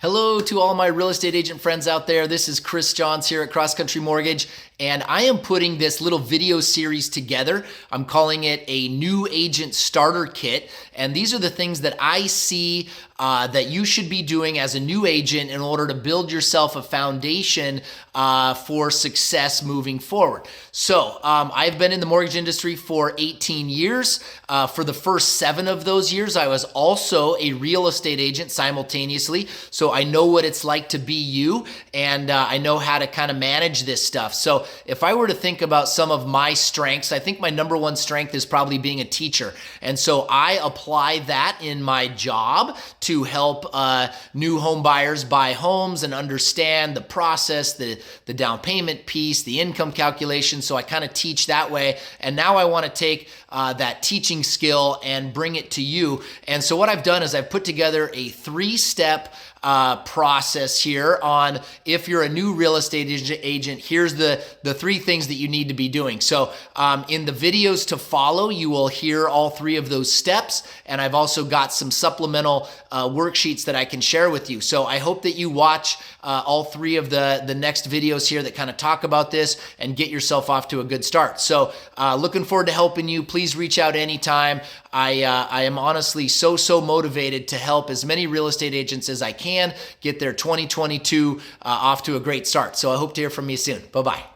Hello to all my real estate agent friends out there. This is Chris Johns here at Cross Country Mortgage, and I am putting this little video series together. I'm calling it a new agent starter kit, and these are the things that I see that you should be doing as a new agent in order to build yourself a foundation for success moving forward. So I've been in the mortgage industry for 18 years. For the first 7 of those years, I was also a real estate agent simultaneously. So I know what it's like to be you, and I know how to kind of manage this stuff. So if I were to think about some of my strengths, I think my number one strength is probably being a teacher. And so I apply that in my job to help new home buyers buy homes and understand the process, the down payment piece, the income calculation. So I kind of teach that way. And now I want to take that teaching skill and bring it to you. And so what I've done is I've put together a 3-step process here on if you're a new real estate agent, here's the 3 things that you need to be doing. So in the videos to follow, you will hear all 3 of those steps. And I've also got some supplemental worksheets that I can share with you. So I hope that you watch all 3 of the next videos here that kind of talk about this and get yourself off to a good start. So looking forward to helping you. Please reach out anytime. I am honestly so motivated to help as many real estate agents as I can get their 2022 off to a great start. So I hope to hear from you soon. Bye-bye.